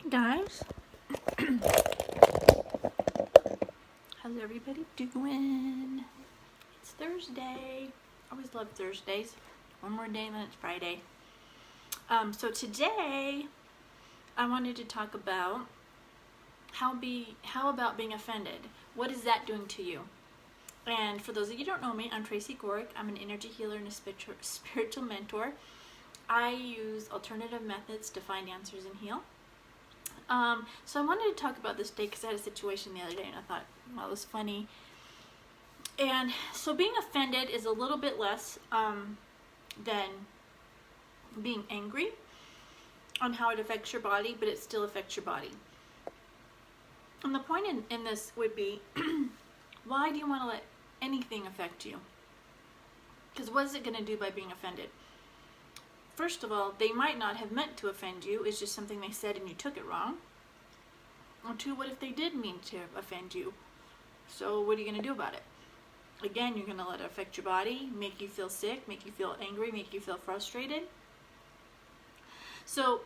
Guys, how's everybody doing? It's Thursday. I always love Thursdays. One more day and then it's Friday. So today I wanted to talk about how about being offended. What is that doing to you? And for those of you who don't know me, I'm Tracy Gorick. I'm an energy healer and a spiritual mentor. I use alternative methods to find answers and heal. So I wanted to talk about this day because I had a situation the other day and I thought, well, it was funny. And so being offended is a little bit less than being angry on how it affects your body, but it still affects your body. And the point in this would be, why do you want to let anything affect you? Because what is it going to do by being offended? First of all, they might not have meant to offend you. It's just something they said and you took it wrong. Or two, what if they did mean to offend you? So what are you going to do about it? Again, you're going to let it affect your body, make you feel sick, make you feel angry, make you feel frustrated. So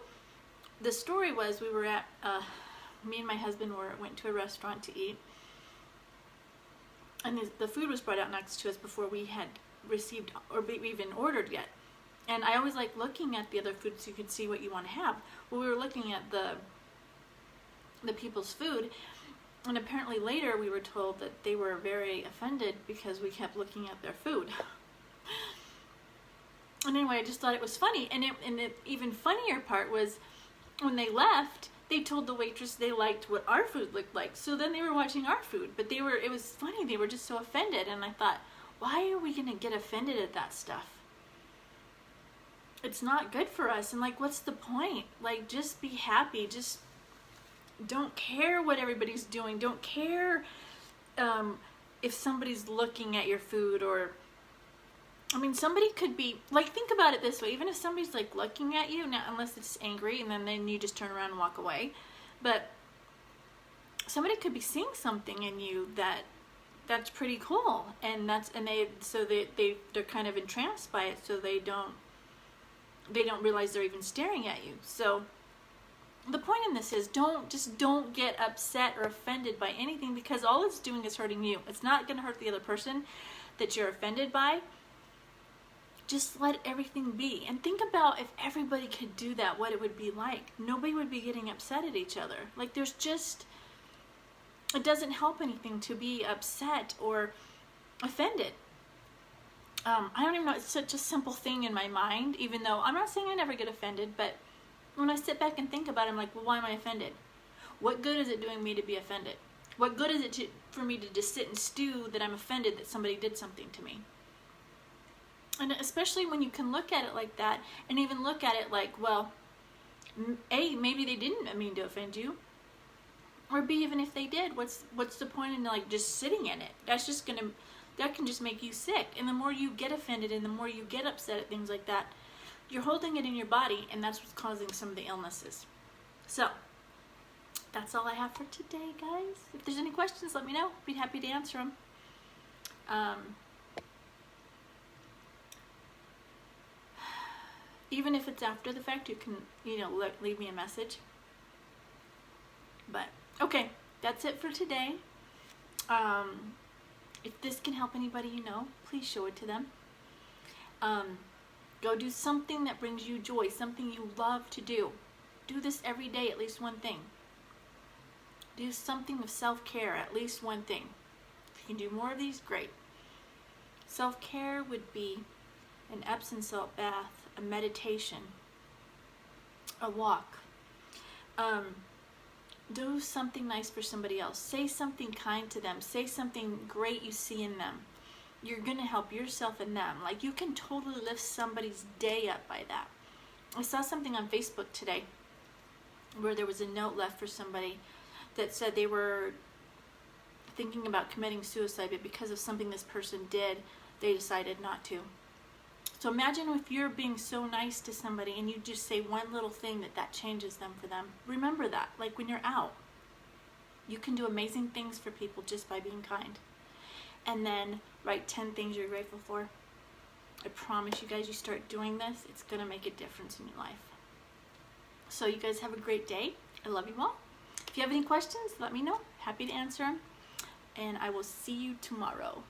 the story was we were at, me and my husband went to a restaurant to eat. And the food was brought out next to us before we had received or even ordered yet. And I always like looking at the other food so you can see what you want to have. Well, we were looking at the people's food, and apparently later we were told that they were very offended because we kept looking at their food. And anyway, I just thought it was funny. And the even funnier part was when they left, they told the waitress they liked what our food looked like. So then they were watching our food, but it was funny. They were just so offended. And I thought, why are we going to get offended at that stuff? It's not good for us. And like, what's the point? Like, just be happy. Just don't care what everybody's doing. Don't care if somebody's looking at your food, or I mean, somebody could be like, think about it this way. Even if somebody's like looking at you, now unless it's angry, and then you just turn around and walk away. But somebody could be seeing something in you that's pretty cool, and they're kind of entranced by it, so they don't realize they're even staring at you. So the point in this is don't get upset or offended by anything, because all it's doing is hurting you. It's not going to hurt the other person that you're offended by. Just let everything be. And think about if everybody could do that, what it would be like. Nobody would be getting upset at each other. Like, it doesn't help anything to be upset or offended. I don't even know, it's such a simple thing in my mind, even though I'm not saying I never get offended, but when I sit back and think about it, I'm like, well, why am I offended? What good is it doing me to be offended? What good is it for me to just sit and stew that I'm offended that somebody did something to me? And especially when you can look at it like that, and even look at it like, well, A, maybe they didn't mean to offend you, or B, even if they did, what's the point in like just sitting in it? That can just make you sick. And the more you get offended and the more you get upset at things like that, you're holding it in your body, and that's what's causing some of the illnesses. So that's all I have for today, guys. If there's any questions, let me know. I'd be happy to answer them. Even if it's after the fact, you can, leave me a message. But okay, that's it for today. If this can help anybody you know, please show it to them. Go do something that brings you joy, something you love to do. Do this every day, at least one thing. Do something of self-care, at least one thing. If you can do more of these, great. Self-care would be an Epsom salt bath, a meditation, a walk. Do something nice for somebody else. Say something kind to them. Say something great you see in them. You're going to help yourself and them. Like, you can totally lift somebody's day up by that. I saw something on Facebook today where there was a note left for somebody that said they were thinking about committing suicide, but because of something this person did, they decided not to. So imagine if you're being so nice to somebody and you just say one little thing that changes them for them. Remember that, like when you're out, you can do amazing things for people just by being kind. And then write 10 things you're grateful for. I promise you guys, you start doing this, it's going to make a difference in your life. So you guys have a great day. I love you all. If you have any questions, let me know. Happy to answer them. And I will see you tomorrow.